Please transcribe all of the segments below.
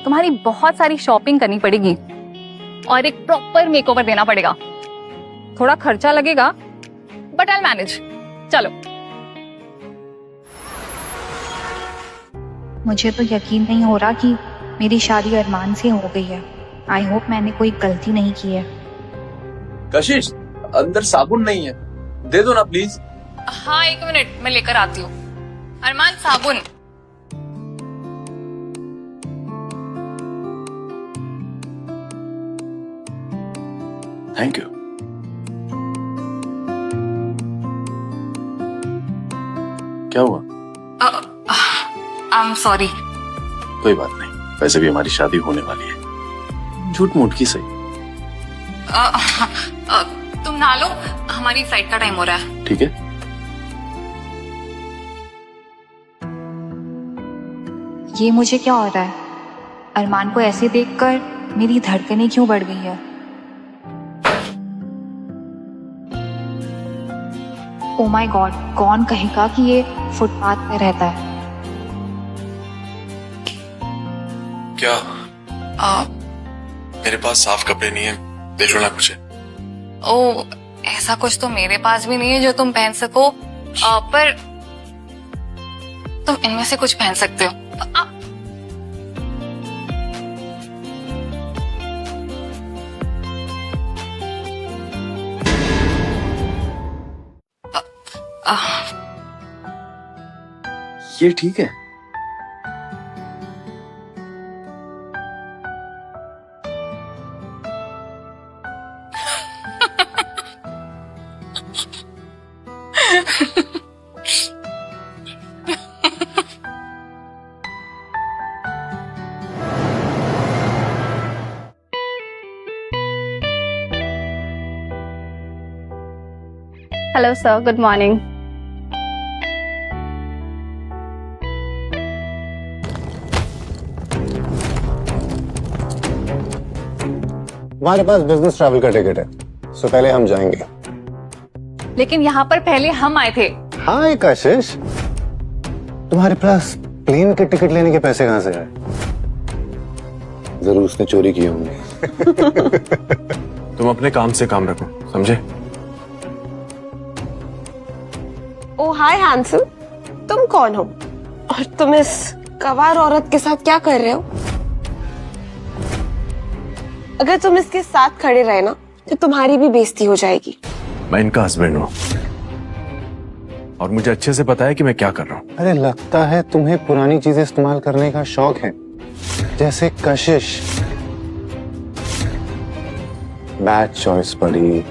तुम्हारी बहुत सारी शॉपिंग करनी पड़ेगी और एक प्रॉपर मेकओवर देना पड़ेगा। थोड़ा खर्चा लगेगा बट आई मैनेज। चलो। मुझे तो यकीन नहीं हो रहा कि मेरी शादी अरमान से हो गई है। आई होप मैंने कोई गलती नहीं की है। कशिश, अंदर साबुन नहीं है, दे दो ना प्लीज। हाँ 1 मिनट, मैं लेकर आती हूँ। अरमान साबुन। Thank you. क्या हुआ? I am sorry. कोई बात नहीं, वैसे भी हमारी शादी होने वाली है, झूठ मूठ की सही। तुम नहा लो, हमारी फ्लाइट का टाइम हो रहा है। ठीक है। ये मुझे क्या हो रहा है? अरमान को ऐसे देखकर मेरी धड़कनें क्यों बढ़ गई है? ओ माय गॉड, कौन कहेगा कि ये फुटपाथ पे रहता है? क्या मेरे पास साफ कपड़े नहीं है, देख लो ना कुछ। ओ, ऐसा कुछ तो मेरे पास भी नहीं है जो तुम पहन सको, पर तुम इनमें से कुछ पहन सकते हो। ये ठीक है। Hello sir, good morning. हमारे पास बिजनेस ट्रैवल का टिकट है, सो पहले हम जाएंगे। लेकिन यहाँ पर पहले हम आए थे। हाय कशिश, तुम्हारे पास प्लेन के टिकट लेने के पैसे कहाँ से आए? जरूर उसने चोरी किए होंगे। तुम अपने काम से काम रखो, समझे? ओ हाय हैंडसम, तुम कौन हो और तुम इस गवार औरत के साथ क्या कर रहे हो? अगर तुम इसके साथ खड़े रहे ना तो तुम्हारी भी बेइज्जती हो जाएगी। मैं इनका हस्बैंड हूँ और मुझे अच्छे से पता है कि मैं क्या कर रहा हूँ। अरे लगता है तुम्हें पुरानी चीजें इस्तेमाल करने का शौक है, जैसे कशिश। बैड चॉइस पड़ी।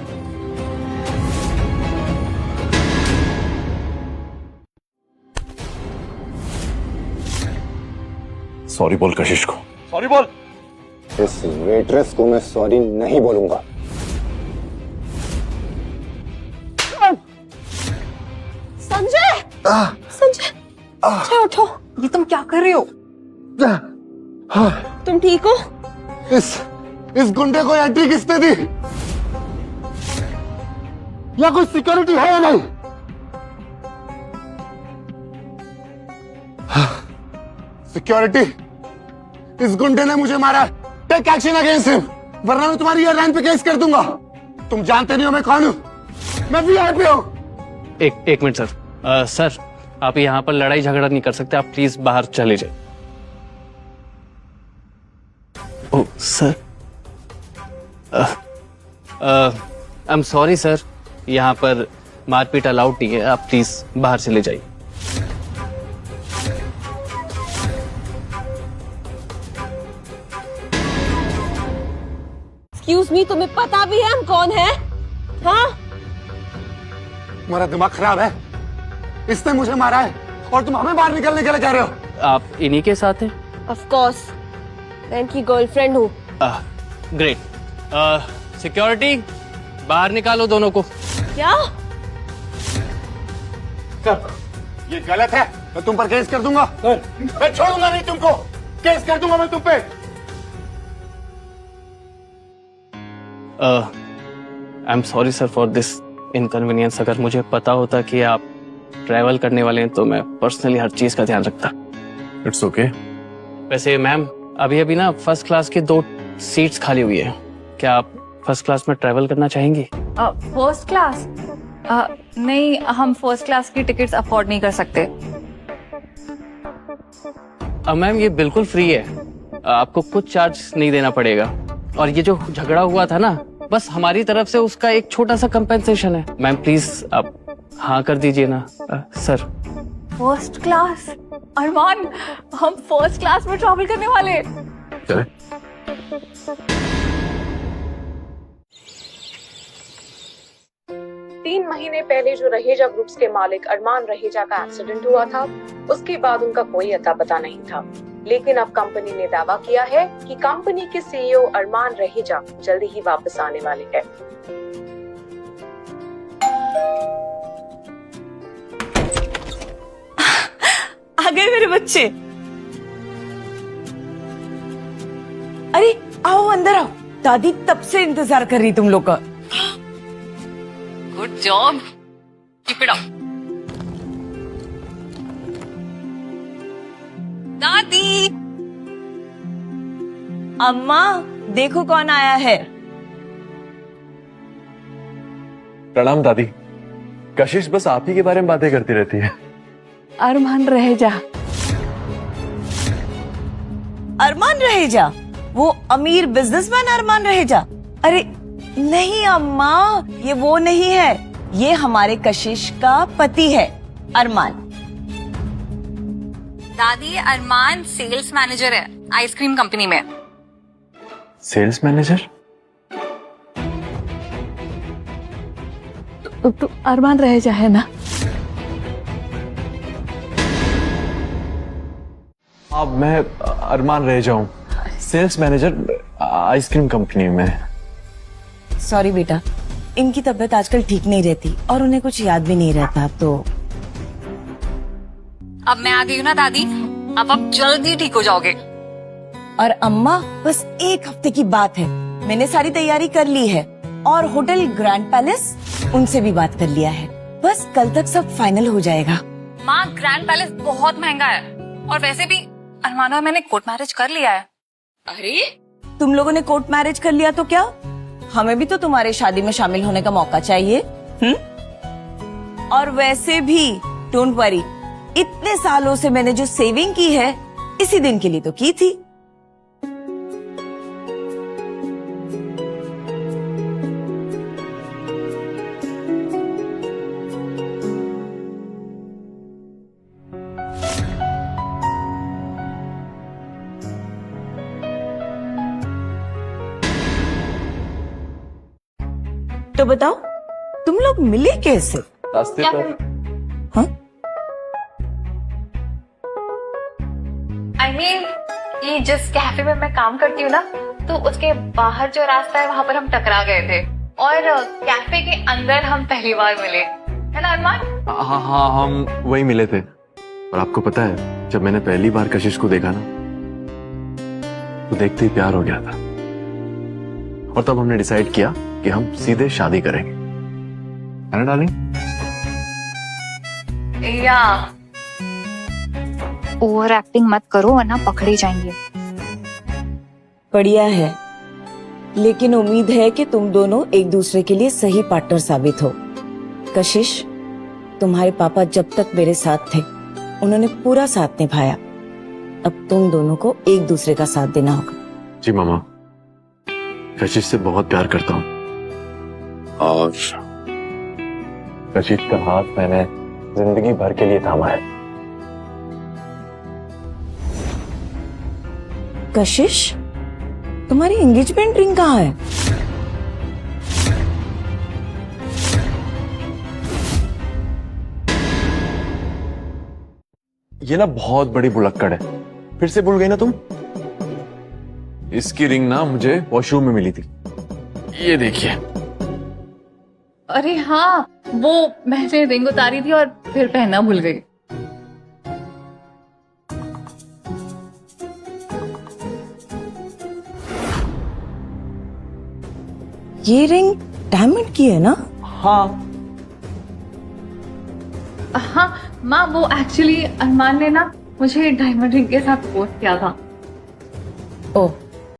सॉरी बोल कशिश को, सॉरी बोल। इस वेट्रेस को मैं सॉरी नहीं बोलूंगा। संजय, संजय उठो। ये तुम क्या कर रहे हो? तुम ठीक हो? इस गुंडे को एंट्री किसने दी? या कोई सिक्योरिटी है या नहीं? सिक्योरिटी, इस गुंडे ने मुझे मारा। टेक एक्शन अगेंस्ट हिम, वरना मैं तुम्हारी एयरलाइन पे केस कर दूंगा। तुम जानते नहीं हो मैं कौन हूं। मैं वीआईपी हूं। एक मिनट सर। सर आप यहाँ पर लड़ाई झगड़ा नहीं कर सकते, आप प्लीज बाहर चले जाइए। Oh sir, I am sorry sir, यहाँ पर मारपीट अलाउड नहीं है, आप प्लीज बाहर चले जाइए। एक्सक्यूज मी, तुम्हें पता भी है हम कौन है? हाँ, तुम्हारा दिमाग खराब है। इसने मुझे मारा है और तुम हमें बाहर निकलने के लिए कह रहे हो। आप इन्हीं के साथ हैं? ऑफ कोर्स, मैं इनकी गर्लफ्रेंड हूँ। ग्रेट। सिक्योरिटी, बाहर निकालो दोनों को। क्या? ये गलत है, मैं तुम पर केस कर दूंगा। मैं छोड़ूंगा नहीं तुमको, केस कर दूंगा मैं तुम पे। I am sorry sir for this inconvenience. अगर मुझे पता होता कि आप ट्रैवल करने वाले हैं तो मैं पर्सनली हर चीज का ध्यान रखता। It's okay. वैसे मैम, अभी अभी ना फर्स्ट क्लास की 2 सीट्स खाली हुई है, क्या आप फर्स्ट क्लास में ट्रेवल करना चाहेंगी? First class? नहीं, हम फर्स्ट क्लास की टिकट्स अफोर्ड नहीं कर सकते। मैम ये बिल्कुल फ्री है, आपको कुछ चार्ज नहीं देना पड़ेगा। और ये जो झगड़ा हुआ था ना, बस हमारी तरफ से उसका एक छोटा सा कंपेंसेशन है। मैम प्लीज आप हाँ कर दीजिए ना। Sir first class? अरमान, हम फर्स्ट क्लास में ट्रैवल करने वाले। चले 3 महीने पहले जो रहेजा ग्रुप्स के मालिक अरमान रहेजा का एक्सीडेंट हुआ था, उसके बाद उनका कोई अता पता नहीं था। लेकिन अब कंपनी ने दावा किया है कि कंपनी के सीईओ अरमान रहेजा जल्दी ही वापस आने वाले हैं। आ गए मेरे बच्चे। अरे आओ अंदर आओ, दादी तब से इंतजार कर रही तुम लोग का। Good job, keep it up. दादी, अम्मा देखो कौन आया है। प्रणाम दादी। कशिश बस आप ही के बारे में बातें करती रहती है। अरमान रहेजा। अरमान रहेजा? वो अमीर बिजनेसमैन अरमान रहेजा? अरे नहीं अम्मा, ये वो नहीं है, ये हमारे कशिश का पति है अरमान। दादी, अरमान सेल्स मैनेजर है आइसक्रीम कंपनी में। Sales manager? तो अरमान रहेजा है ना? अब मैं अरमान रह जाऊं, सेल्स मैनेजर आइसक्रीम कंपनी में। सॉरी बेटा, इनकी तबीयत आजकल ठीक नहीं रहती और उन्हें कुछ याद भी नहीं रहता। तो अब मैं आ गई हूँ ना दादी, अब जल्दी ठीक हो जाओगे। और अम्मा बस 1 हफ्ते की बात है, मैंने सारी तैयारी कर ली है और होटल ग्रैंड पैलेस उनसे भी बात कर लिया है। बस कल तक सब फाइनल हो जाएगा। माँ, ग्रैंड पैलेस बहुत महंगा है और वैसे भी अरमान और मैंने कोर्ट मैरिज कर लिया है। अरे तुम लोगों ने कोर्ट मैरिज कर लिया तो क्या, हमें भी तो तुम्हारे शादी में शामिल होने का मौका चाहिए। और वैसे भी डोंट वरी, इतने सालों से मैंने जो सेविंग की है इसी दिन के लिए तो की थी। तो बताओ तुम लोग मिले कैसे? रास्ते पर। हाँ? I mean, ये जिस कैफे में मैं काम करती हूँ ना, तो उसके बाहर जो रास्ता है वहाँ पर हम टकरा गए थे और कैफे के अंदर हम पहली बार मिले, है ना अरमान? हाँ हम वही मिले थे। और आपको पता है, जब मैंने पहली बार कशिश को देखा ना, तो देखते ही प्यार हो गया था। और तब हमने डिसाइड किया कि हम सीधे शादी करेंगे, है ना डार्लिंग? या ओवर एक्टिंग मत करो वरना पकड़े जाएंगे। बढ़िया है, लेकिन उम्मीद है कि तुम दोनों एक दूसरे के लिए सही पार्टनर साबित हो। कशिश, तुम्हारे पापा जब तक मेरे साथ थे उन्होंने पूरा साथ निभाया, अब तुम दोनों को एक दूसरे का साथ देना होगा। जी मामा, कशिश से बहुत प्यार करता हूँ और कशिश का हाथ मैंने जिंदगी भर के लिए थामा है। कशिश, तुम्हारी एंगेजमेंट रिंग कहाँ है? ये ना बहुत बड़ी भुलक्कड़ है, फिर से भूल गई ना तुम? इसकी रिंग ना मुझे वॉशरूम में मिली थी, ये देखिए। अरे हाँ, वो मैंने रिंग उतारी थी और फिर पहनना भूल गई। ये रिंग डायमंड की है ना? हाँ हाँ माँ, वो एक्चुअली अरमान ने ना मुझे डायमंड रिंग के साथ पोस्ट किया था। ओह